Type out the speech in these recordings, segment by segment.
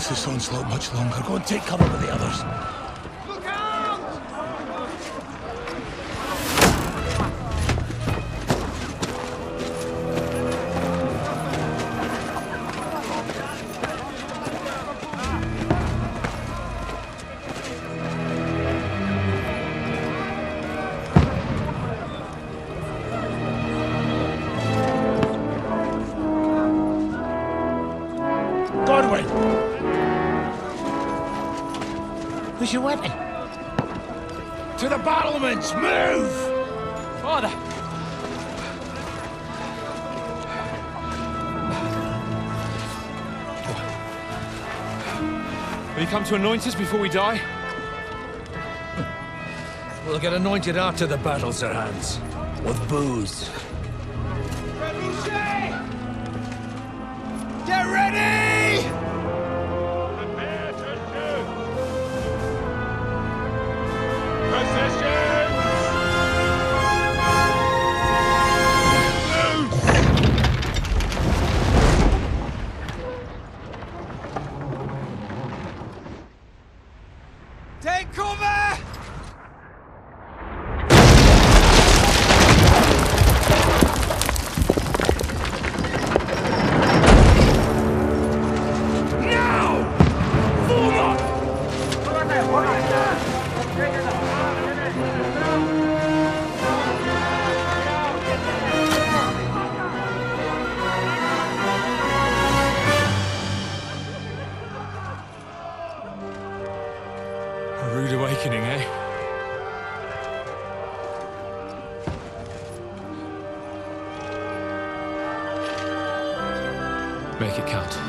last this onslaught much longer. Go and take cover with the others. Where's your weapon? To the battlements! Move! Father! Will you come to anoint us before we die? We'll get anointed after the battles are hands. With booze. Get ready! Take cover! A rude awakening, eh? Make it count.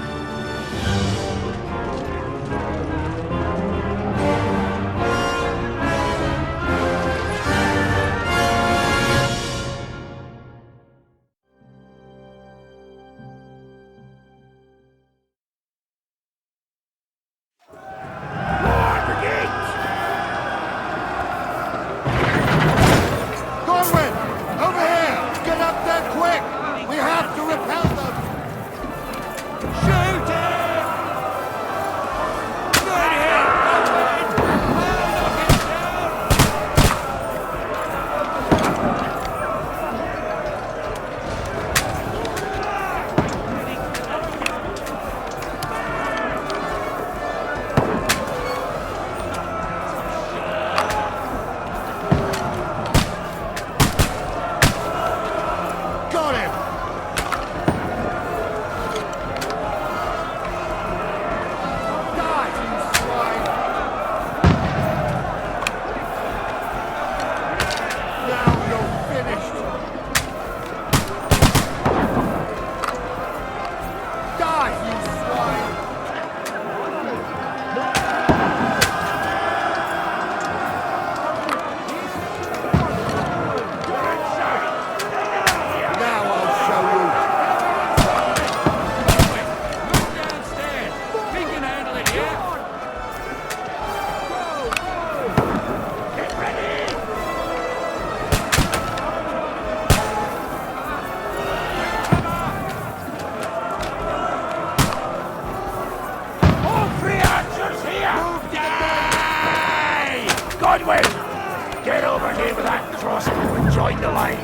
Get over here with that crossbow and join the line.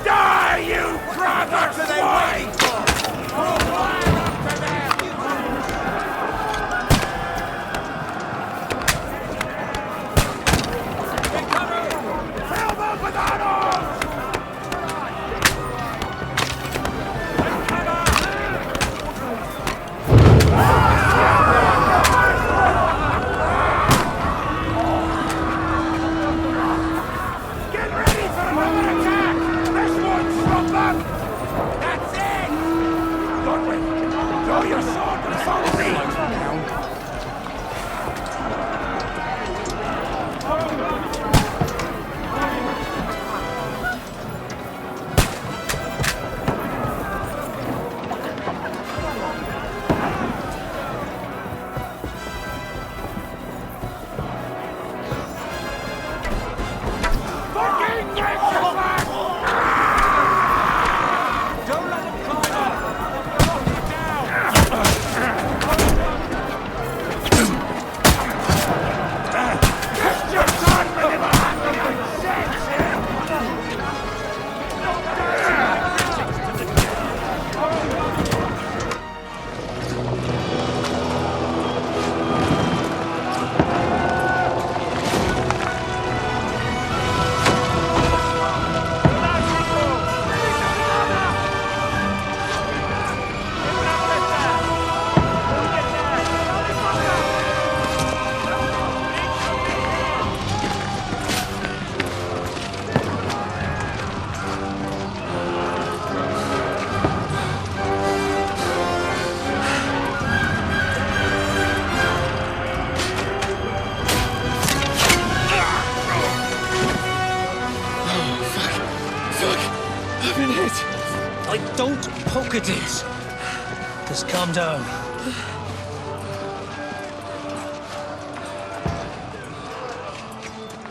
Die, you brother swine! Help up with that arms! Get ready for another attack! This one's from them! That's it! Don't poke at it. Just calm down.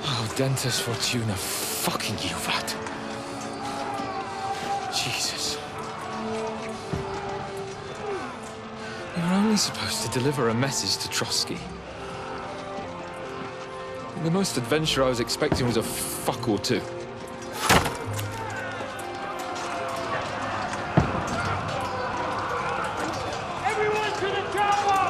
Oh, Dentes Fortuna, fucking you, Vat. Jesus. You were only supposed to deliver a message to Trosky. The most adventure I was expecting was a fuck or two. Everyone to the chopper!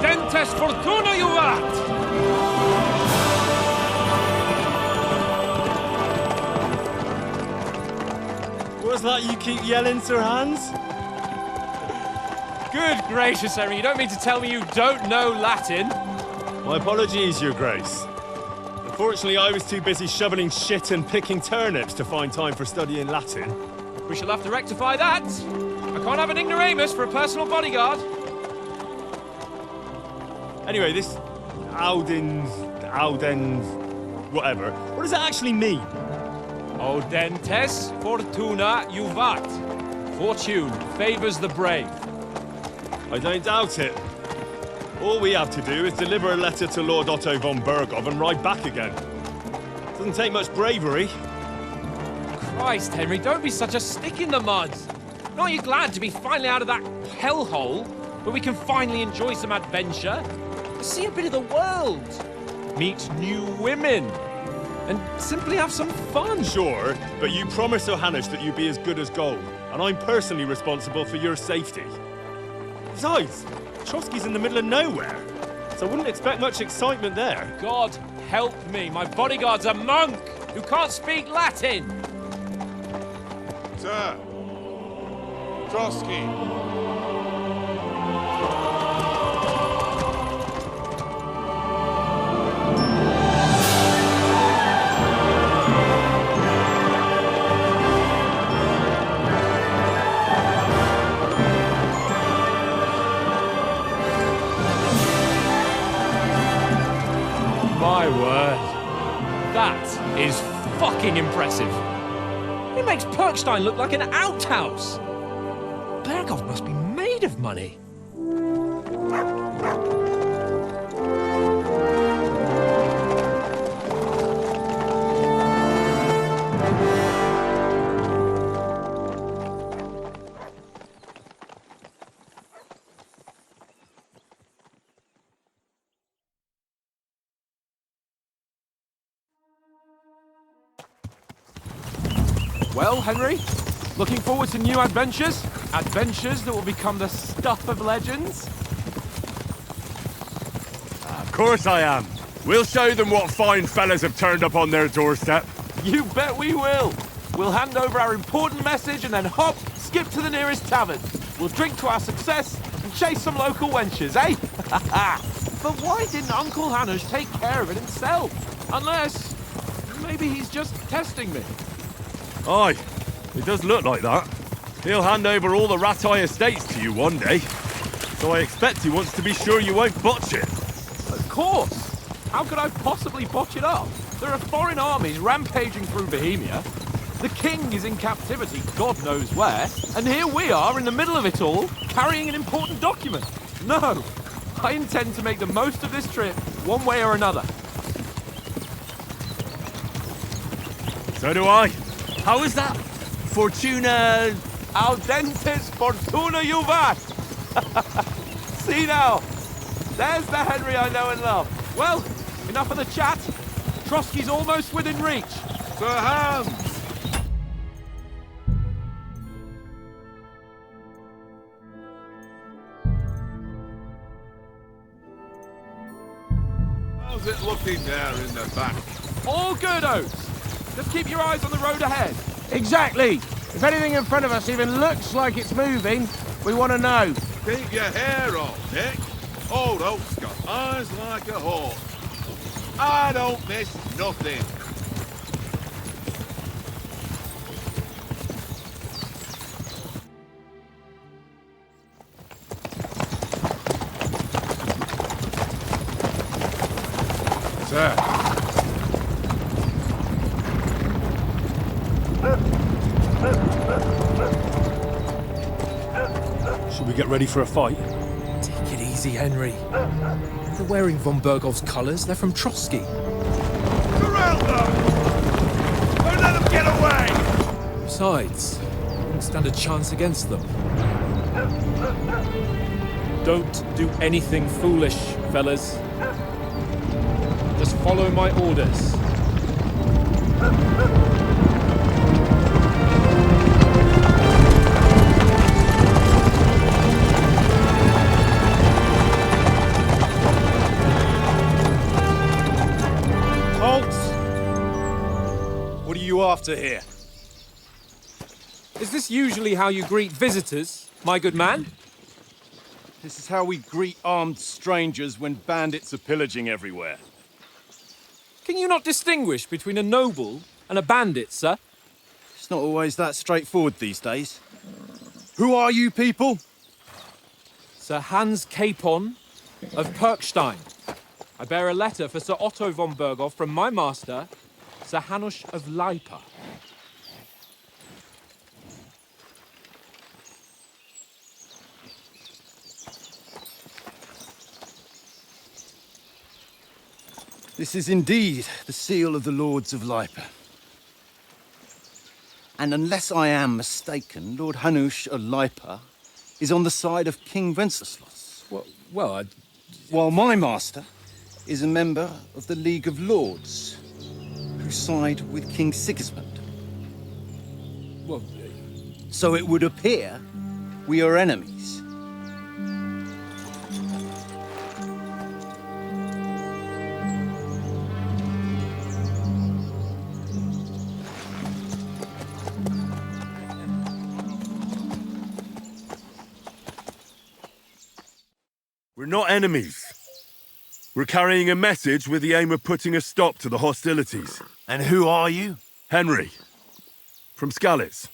Dentes Fortuna, you vat! What's that you keep yelling, Sir Hans? Good gracious, Henry, you don't mean to tell me you don't know Latin? My apologies, Your Grace. Unfortunately, I was too busy shoveling shit and picking turnips to find time for studying Latin. We shall have to rectify that. I can't have an ignoramus for a personal bodyguard. Anyway, this Audens, whatever. What does that actually mean? O Dentes Fortuna Juvat. Fortune favors the brave. I don't doubt it. All we have to do is deliver a letter to Lord Otto von Bergov and ride back again. Doesn't take much bravery. Christ, Henry, don't be such a stick in the mud. Aren't you glad to be finally out of that hellhole where we can finally enjoy some adventure? See a bit of the world, meet new women, and simply have some fun. Sure, but you promised Johannes that you'd be as good as gold, and I'm personally responsible for your safety. Besides, Trosky's in the middle of nowhere, so I wouldn't expect much excitement there. God help me, my bodyguard's a monk who can't speak Latin. Sir! Trosky! My word. That is fucking impressive. It makes Perkstein look like an outhouse. Bergov must be made of money. Well, Henry, looking forward to new adventures? Adventures that will become the stuff of legends? Of course I am. We'll show them what fine fellas have turned up on their doorstep. You bet we will. We'll hand over our important message and then hop, skip to the nearest tavern. We'll drink to our success and chase some local wenches, eh? But why didn't Uncle Hanush take care of it himself? Unless, maybe he's just testing me. Aye, it does look like that. He'll hand over all the Ratai estates to you one day. So I expect he wants to be sure you won't botch it. Of course. How could I possibly botch it up? There are foreign armies rampaging through Bohemia. The king is in captivity, God knows where, and here we are in the middle of it all, carrying an important document. No, I intend to make the most of this trip, one way or another. So do I. How is that? Fortuna... Audentes fortuna juvat! See now, there's the Henry I know and love. Well, enough of the chat. Trosky's almost within reach. For hands! How's it looking there in the back? All good, Oates. Just keep your eyes on the road ahead. Exactly. If anything in front of us even looks like it's moving, we want to know. Keep your hair on, Dick. Old Oak's got eyes like a hawk. I don't miss nothing. Sir. Should we get ready for a fight? Take it easy, Henry. They're wearing von Bergov's colours. They're from Trosky. Corral them! Don't let them get away! Besides, we won't stand a chance against them. Don't do anything foolish, fellas. Just follow my orders. What are you after here? Is this usually how you greet visitors, my good man? This is how we greet armed strangers when bandits are pillaging everywhere. Can you not distinguish between a noble and a bandit, sir? It's not always that straightforward these days. Who are you people? Sir Hans Capon of Perkstein. I bear a letter for Sir Otto von Berghoff from my master, Sir Hanush of Lipa. This is indeed the seal of the Lords of Lipa. And unless I am mistaken, Lord Hanush of Lipa is on the side of King Wenceslas. While my master is a member of the League of Lords, who side with King Sigismund. So it would appear we are enemies. We're not enemies. We're carrying a message with the aim of putting a stop to the hostilities. And who are you? Henry, from Skalitz.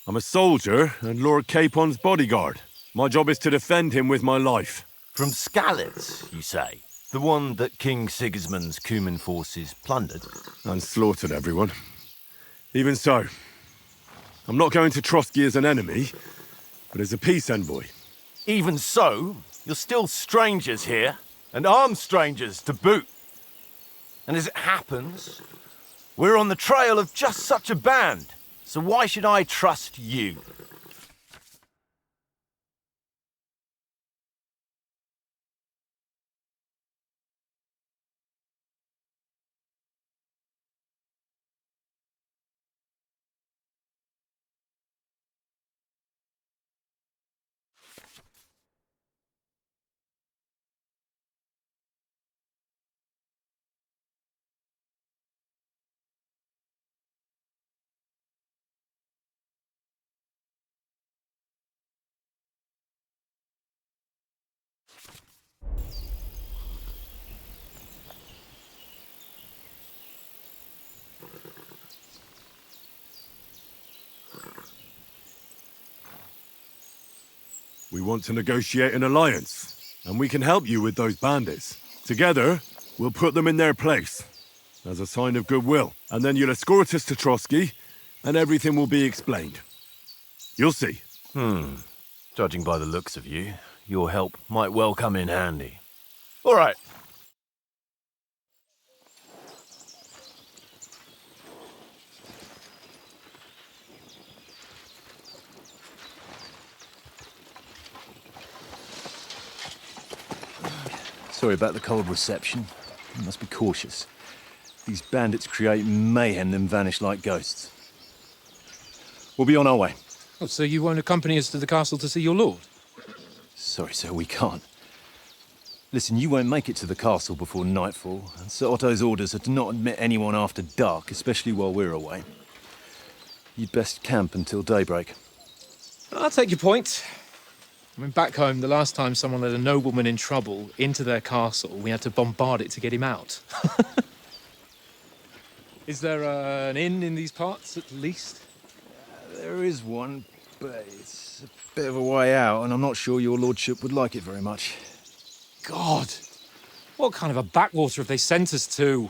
I'm a soldier and Lord Capon's bodyguard. My job is to defend him with my life. From Skalitz, you say? The one that King Sigismund's Cuman forces plundered? And slaughtered everyone. Even so, I'm not going to Trosky as an enemy, but as a peace envoy. Even so, you're still strangers here, and armed strangers to boot. And as it happens, we're on the trail of just such a band, so why should I trust you? We want to negotiate an alliance, and we can help you with those bandits. Together, we'll put them in their place, as a sign of goodwill. And then you'll escort us to Trosky, and everything will be explained. You'll see. Judging by the looks of you, your help might well come in handy. All right. Sorry about the cold reception. You must be cautious. These bandits create mayhem, then vanish like ghosts. We'll be on our way. Oh, so you won't accompany us to the castle to see your lord? Sorry, sir, we can't. Listen, you won't make it to the castle before nightfall, and Sir Otto's orders are to not admit anyone after dark, especially while we're away. You'd best camp until daybreak. I'll take your point. I mean, back home, the last time someone led a nobleman in trouble into their castle, we had to bombard it to get him out. Is there an inn in these parts, at least? There is one, but it's a bit of a way out, and I'm not sure your lordship would like it very much. God! What kind of a backwater have they sent us to?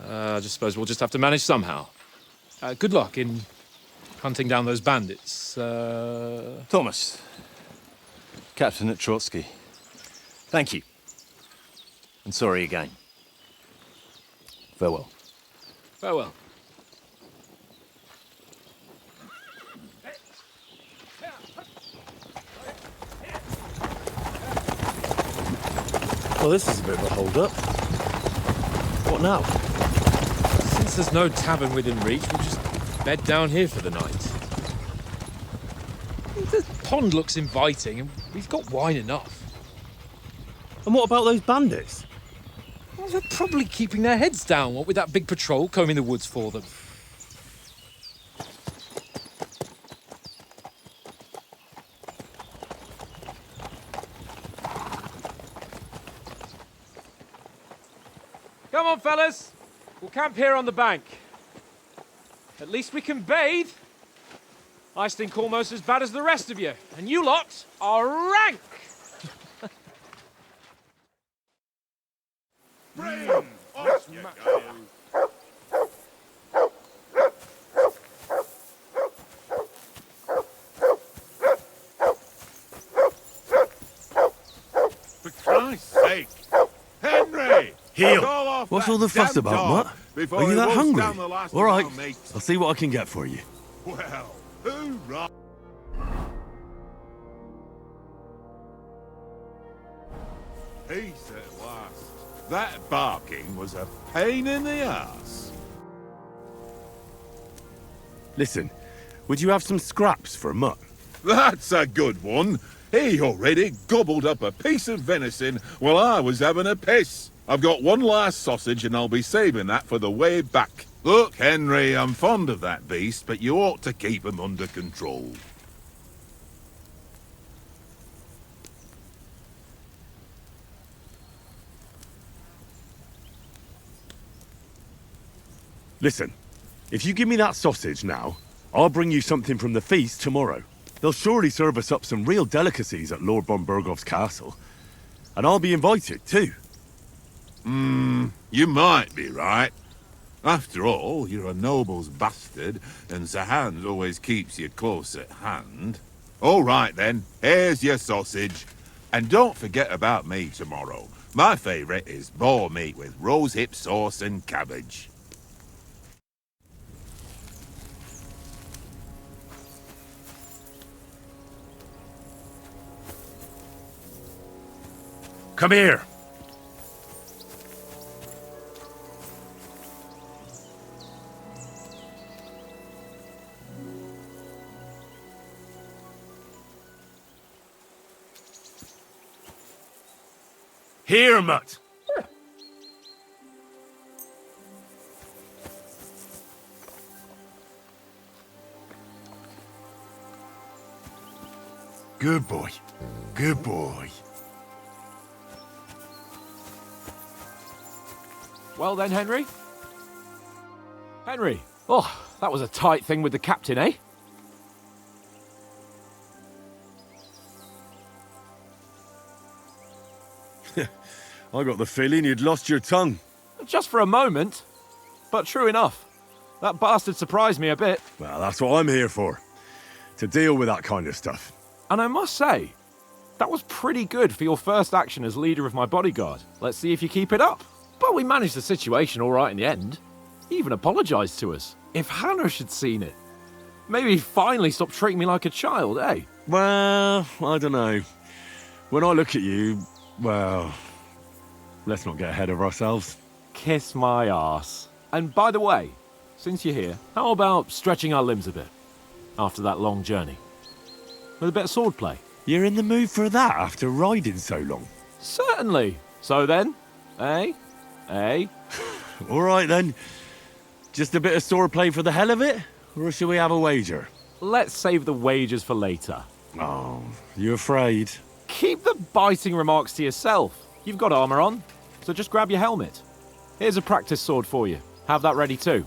I just suppose we'll just have to manage somehow. Good luck in hunting down those bandits. Thomas, captain at Trosky. Thank you. And sorry again. Farewell. Farewell. Well, this is a bit of a hold-up. What now? Since there's no tavern within reach, we'll just bed down here for the night. The pond looks inviting, and we've got wine enough. And what about those bandits? Well, they're probably keeping their heads down, what with that big patrol combing the woods for them. Come on, fellas. We'll camp here on the bank. At least we can bathe. I stink almost as bad as the rest of you, and you lot are rank. Bring us, you go. For Christ's sake, Henry! Heel! Call off What's that all the fuss damn about, dog Mutt? before Are you he that wolfs hungry? down the last All right, of our mates. I'll see what I can get for you. Well, hoorah! Peace at last. That barking was a pain in the ass. Listen, would you have some scraps for Mutt? That's a good one. He already gobbled up a piece of venison while I was having a piss. I've got one last sausage and I'll be saving that for the way back. Look, Henry, I'm fond of that beast, but you ought to keep him under control. Listen, if you give me that sausage now, I'll bring you something from the feast tomorrow. They'll surely serve us up some real delicacies at Lord von Bergov's castle. And I'll be invited, too. You might be right. After all, you're a noble's bastard, and Sir Hans always keeps you close at hand. All right then, here's your sausage. And don't forget about me tomorrow. My favourite is boar meat with rosehip sauce and cabbage. Come here. Here, mutt. Good boy. Good boy. Well then, Henry? Henry! Oh, that was a tight thing with the captain, eh? I got the feeling you'd lost your tongue. Just for a moment. But true enough. That bastard surprised me a bit. Well, that's what I'm here for. To deal with that kind of stuff. And I must say, that was pretty good for your first action as leader of my bodyguard. Let's see if you keep it up. But we managed the situation all right in the end. He even apologised to us. If Hanush had seen it, maybe he'd finally stop treating me like a child, eh? Well, I don't know. When I look at you, well, let's not get ahead of ourselves. Kiss my arse. And by the way, since you're here, how about stretching our limbs a bit after that long journey? With a bit of swordplay. You're in the mood for that after riding so long? Certainly. So then, eh? Eh? All right then. Just a bit of swordplay for the hell of it? Or shall we have a wager? Let's save the wagers for later. Oh, you afraid? Keep the biting remarks to yourself. You've got armour on, so just grab your helmet. Here's a practice sword for you. Have that ready too.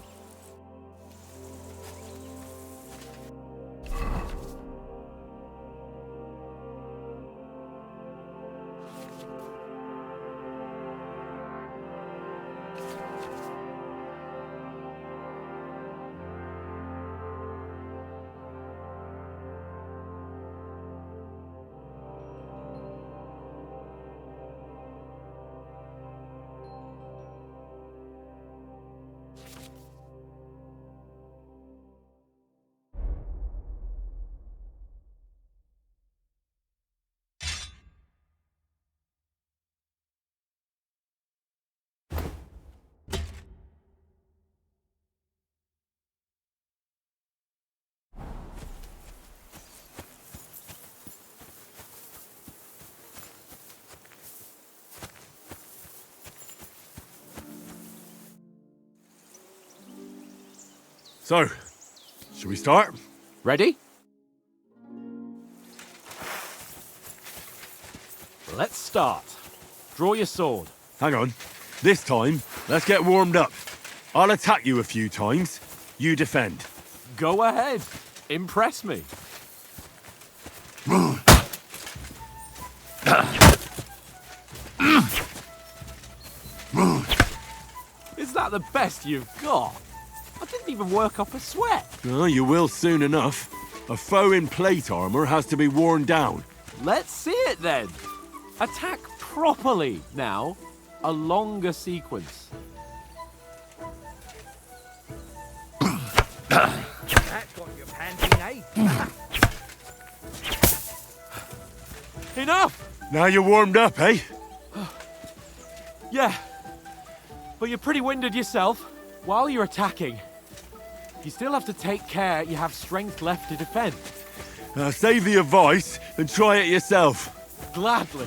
So, shall we start? Ready? Let's start. Draw your sword. Hang on. This time, let's get warmed up. I'll attack you a few times. You defend. Go ahead. Impress me. Is that the best you've got? I didn't even work up a sweat. Oh, you will soon enough. A foe in plate armour has to be worn down. Let's see it then. Attack properly now. A longer sequence. That's got your panting, eh? Enough! Now you're warmed up, eh? Yeah. But you're pretty winded yourself. While you're attacking, you still have to take care you have strength left to defend. Save the advice and try it yourself. Gladly.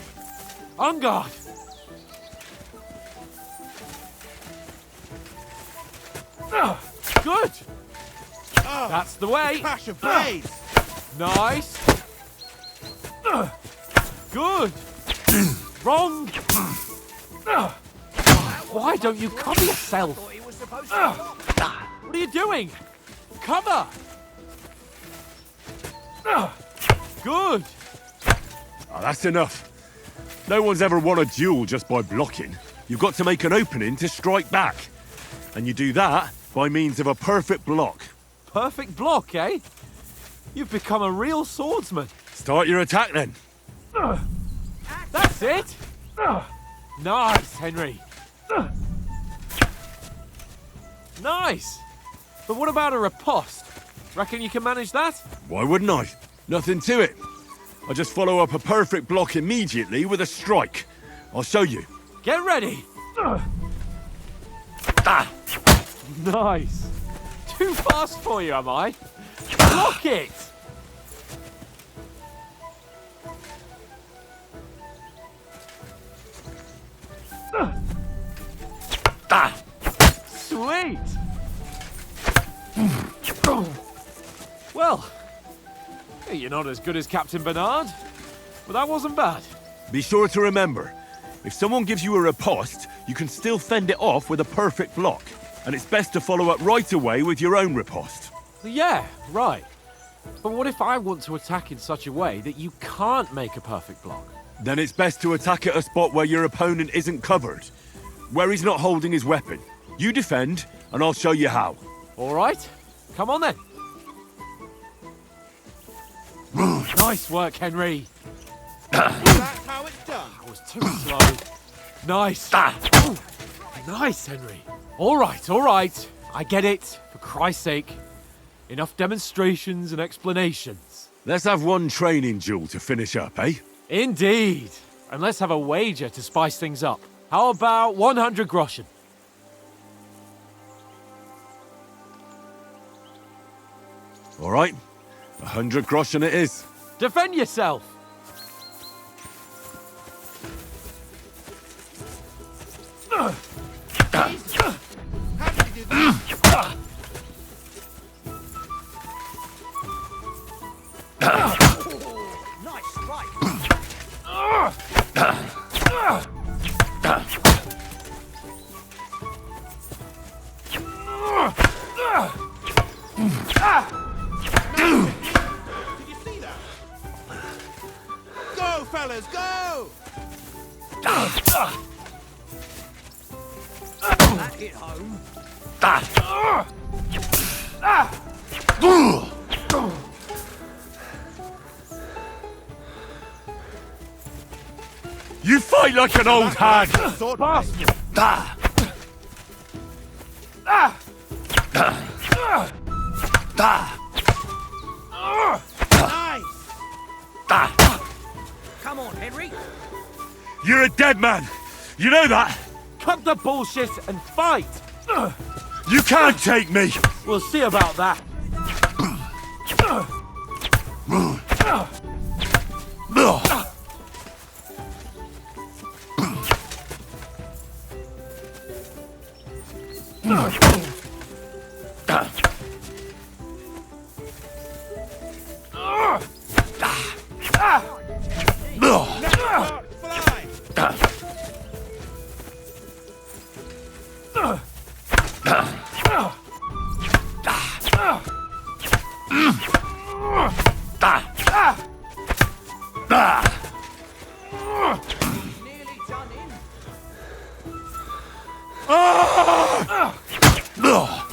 On guard. Good. That's the way. Clash of blades. Nice. Good. Wrong. Why don't you cover yourself? What are you doing? Cover. Good. Oh, that's enough. No one's ever won a duel just by blocking. You've got to make an opening to strike back. And you do that by means of a perfect block. Perfect block, eh? You've become a real swordsman. Start your attack then. That's it! Nice, Henry. Nice! But what about a riposte? Reckon you can manage that? Why wouldn't I? Nothing to it. I just follow up a perfect block immediately with a strike. I'll show you. Get ready! Nice! Too fast for you, am I? Block it! Sweet! Well, you're not as good as Captain Bernard, but that wasn't bad. Be sure to remember, if someone gives you a riposte, you can still fend it off with a perfect block. And it's best to follow up right away with your own riposte. Yeah, right. But what if I want to attack in such a way that you can't make a perfect block? Then it's best to attack at a spot where your opponent isn't covered, where he's not holding his weapon. You defend, and I'll show you how. All right, come on then. Nice work, Henry. That's how it's done. That was too slow. Nice. Ooh, nice, Henry. All right. I get it, for Christ's sake. Enough demonstrations and explanations. Let's have one training duel to finish up, eh? Indeed. And let's have a wager to spice things up. How about 100 groschen? All right, 100 groschen it is. Defend yourself. How did you do that? Nice strike. Did you see that? Go, fellas, go! That hit home. You fight like an old hag! Sword pass. Nice. Come on, Henry. You're a dead man! You know that? Cut the bullshit and fight. You can't take me! We'll see about that. Nearly done in.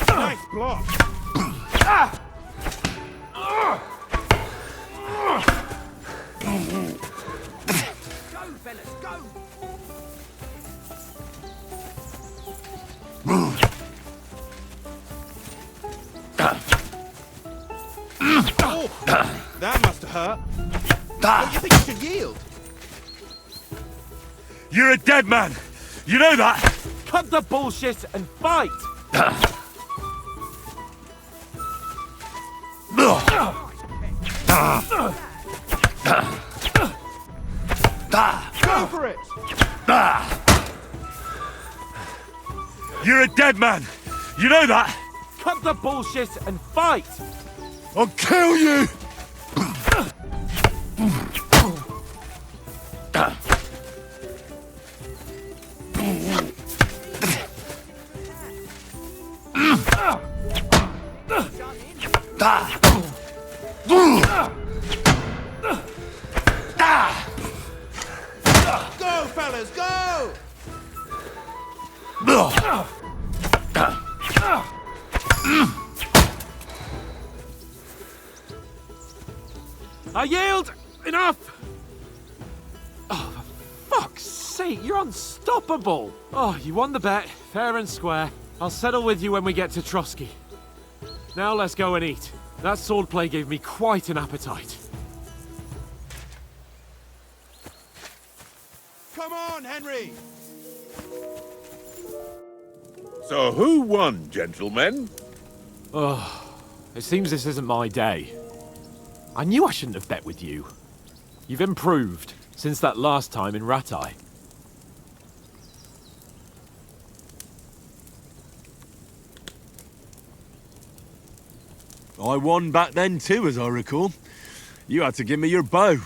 Nice block. Go, fellas, go. Oh, that must have hurt. What, you think you should yield? You're a dead man! You know that? Cut the bullshit and fight. Go for it. You're a dead man! You know that? Cut the bullshit and fight. I'll kill you! Go, fellas, go. I yield! Enough! Oh, for fuck's sake, you're unstoppable! Oh, you won the bet, fair and square. I'll settle with you when we get to Trosky. Now let's go and eat. That swordplay gave me quite an appetite. Come on, Henry! So who won, gentlemen? Oh, it seems this isn't my day. I knew I shouldn't have bet with you. You've improved since that last time in Ratai. I won back then too, as I recall. You had to give me your bow.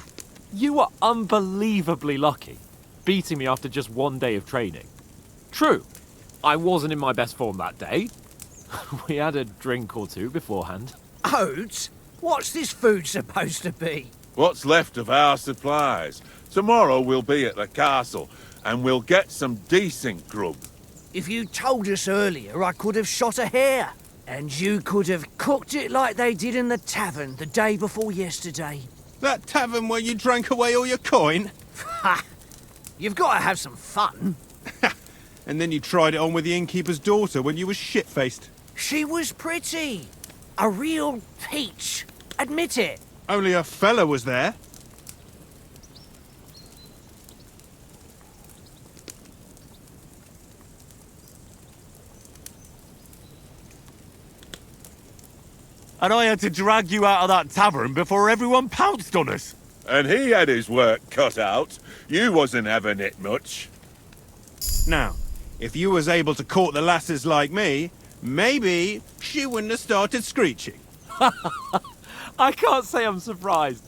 You were unbelievably lucky, beating me after just one day of training. True, I wasn't in my best form that day. We had a drink or two beforehand. Oats? What's this food supposed to be? What's left of our supplies. Tomorrow we'll be at the castle, and we'll get some decent grub. If you told us earlier, I could have shot a hare. And you could have cooked it like they did in the tavern the day before yesterday. That tavern where you drank away all your coin? Ha! You've got to have some fun. And then you tried it on with the innkeeper's daughter when you were shit-faced. She was pretty. A real peach. Admit it. Only a fella was there. And I had to drag you out of that tavern before everyone pounced on us. And he had his work cut out. You wasn't having it much. Now, if you was able to court the lasses like me, maybe she wouldn't have started screeching. I can't say I'm surprised.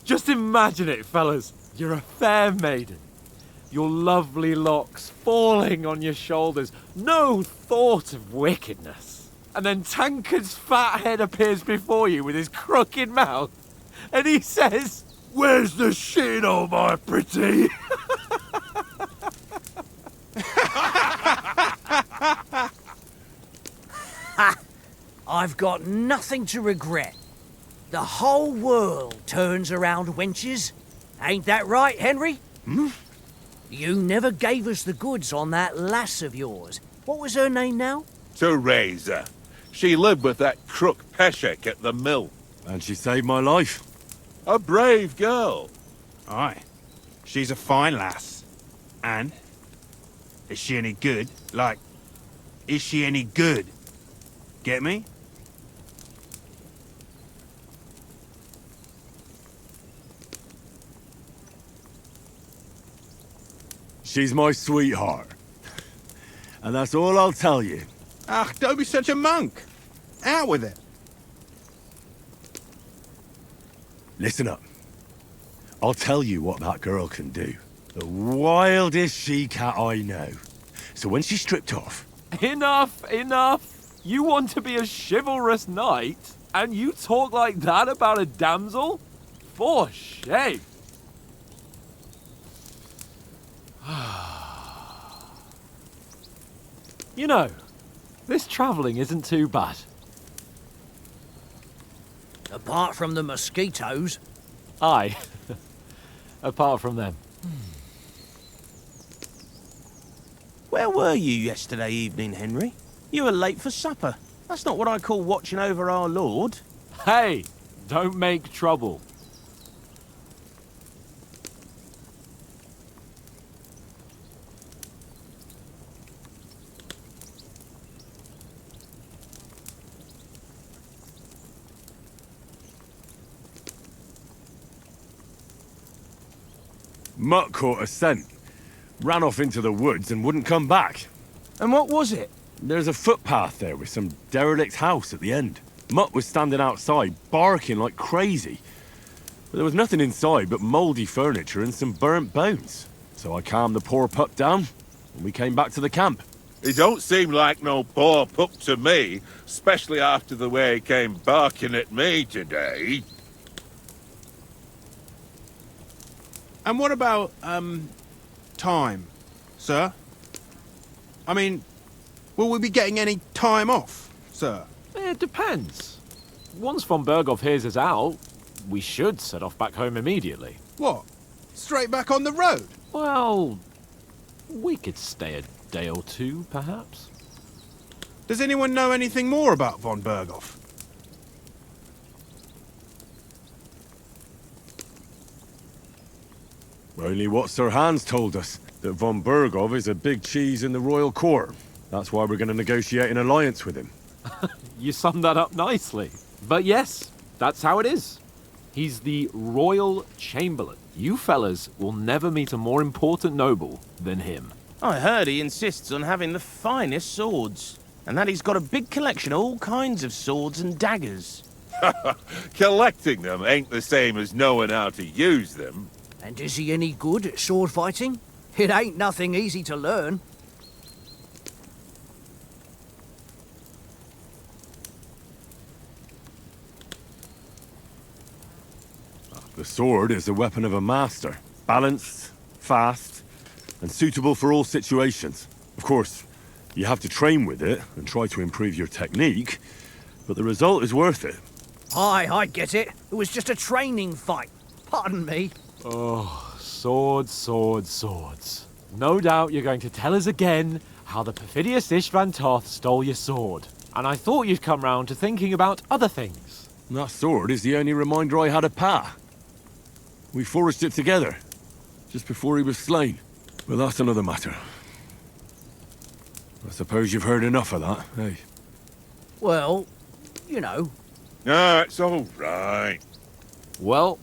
Just imagine it, fellas. You're a fair maiden. Your lovely locks falling on your shoulders. No thought of wickedness. And then Tankard's fat head appears before you with his crooked mouth. And he says, "Where's the shit, oh my pretty?" Ha! I've got nothing to regret. The whole world turns around wenches. Ain't that right, Henry? Hmm? You never gave us the goods on that lass of yours. What was her name now? Teresa. She lived with that crook Peshek at the mill. And she saved my life. A brave girl. Aye. She's a fine lass. And? Is she any good? Like, is she any good? Get me? She's my sweetheart. And that's all I'll tell you. Ah, don't be such a monk. Out with it. Listen up. I'll tell you what that girl can do. The wildest she-cat I know. So when she's stripped off... Enough, enough. You want to be a chivalrous knight, and you talk like that about a damsel? For shame. You know, this travelling isn't too bad. Apart from the mosquitoes. Aye. Apart from them. Where were you yesterday evening, Henry? You were late for supper. That's not what I call watching over our Lord. Hey, don't make trouble. Mutt caught a scent, ran off into the woods and wouldn't come back. And what was it? There's a footpath there with some derelict house at the end. Mutt was standing outside, barking like crazy. But there was nothing inside but mouldy furniture and some burnt bones. So I calmed the poor pup down, and we came back to the camp. He don't seem like no poor pup to me, especially after the way he came barking at me today. And what about, time, sir? I mean, will we be getting any time off, sir? It depends. Once von Berghoff hears us out, we should set off back home immediately. What? Straight back on the road? Well, we could stay a day or two, perhaps. Does anyone know anything more about von Berghoff? Only what Sir Hans told us, that von Berghoff is a big cheese in the royal court. That's why we're going to negotiate an alliance with him. You summed that up nicely. But yes, that's how it is. He's the royal chamberlain. You fellas will never meet a more important noble than him. I heard he insists on having the finest swords, and that he's got a big collection of all kinds of swords and daggers. Collecting them ain't the same as knowing how to use them. And is he any good at sword fighting? It ain't nothing easy to learn. The sword is the weapon of a master. Balanced, fast, and suitable for all situations. Of course, you have to train with it and try to improve your technique, but the result is worth it. Aye, I get it. It was just a training fight. Pardon me. Oh, swords, swords, swords. No doubt you're going to tell us again how the perfidious Ishvan Toth stole your sword. And I thought you'd come round to thinking about other things. That sword is the only reminder I had of Pa. We forged it together, just before he was slain. But that's another matter. I suppose you've heard enough of that, eh? Well, you know. No, it's all right. Well,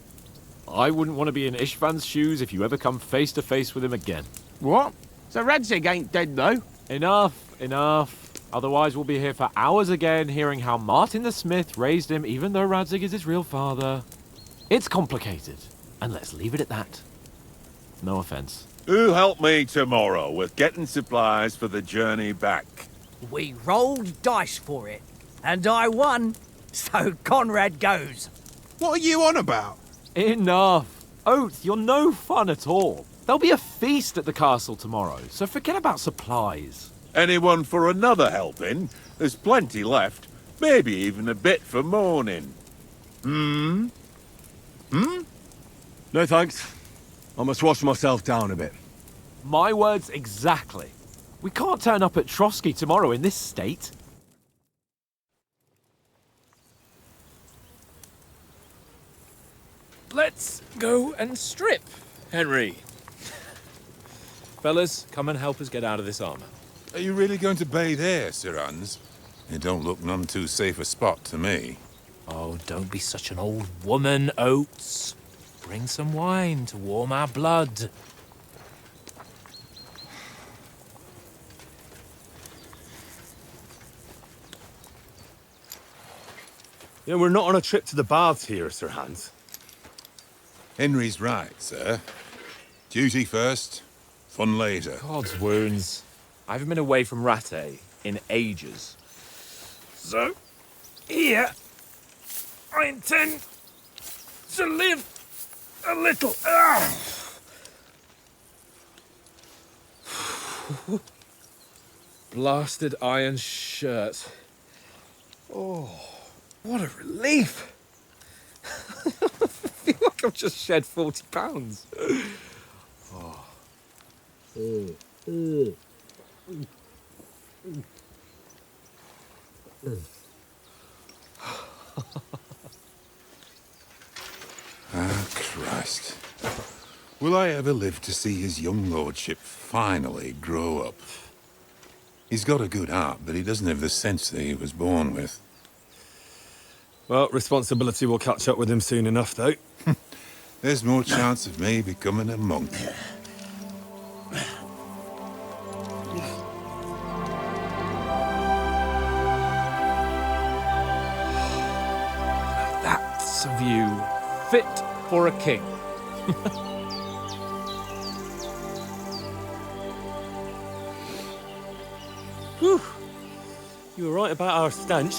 I wouldn't want to be in Ishvan's shoes if you ever come face to face with him again. What? So Radzig ain't dead, though? Enough, enough. Otherwise we'll be here for hours again hearing how Martin the Smith raised him even though Radzig is his real father. It's complicated, and let's leave it at that. No offense. Who'll help me tomorrow with getting supplies for the journey back? We rolled dice for it, and I won, so Conrad goes. What are you on about? Enough. Oath, you're no fun at all. There'll be a feast at the castle tomorrow, so forget about supplies. Anyone for another helping? There's plenty left. Maybe even a bit for morning. Hmm? No thanks. I must wash myself down a bit. My words exactly. We can't turn up at Trosky tomorrow in this state. Let's go and strip, Henry. Fellas, come and help us get out of this armor. Are you really going to bathe here, Sir Hans? It don't look none too safe a spot to me. Oh, don't be such an old woman, Oates. Bring some wine to warm our blood. Yeah, we're not on a trip to the baths here, Sir Hans. Henry's right, sir. Duty first, fun later. God's wounds. I haven't been away from Rattay in ages. So, here, I intend to live a little. Blasted iron shirt. Oh, what a relief. I feel like I've just shed 40 pounds. Oh. Ah, Christ. Will I ever live to see his young lordship finally grow up? He's got a good heart, but he doesn't have the sense that he was born with. Well, responsibility will catch up with him soon enough, though. There's more chance of me becoming a monk. That's a view fit for a king. Whew. You were right about our stench.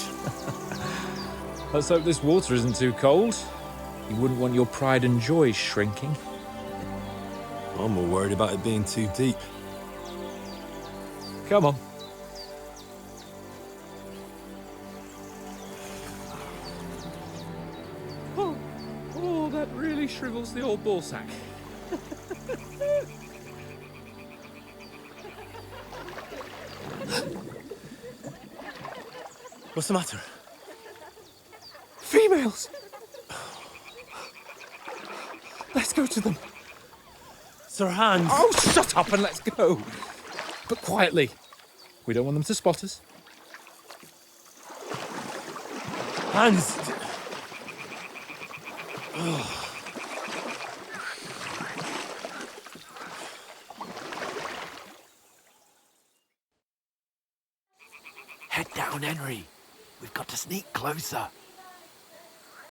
Let's hope this water isn't too cold. You wouldn't want your pride and joy shrinking. I'm more worried about it being too deep. Come on. really shrivels the old ballsack. What's the matter? Females! Let's go to them. Sir Hans. Oh, shut up and let's go. But quietly. We don't want them to spot us. Hans. Head down, Henry. We've got to sneak closer.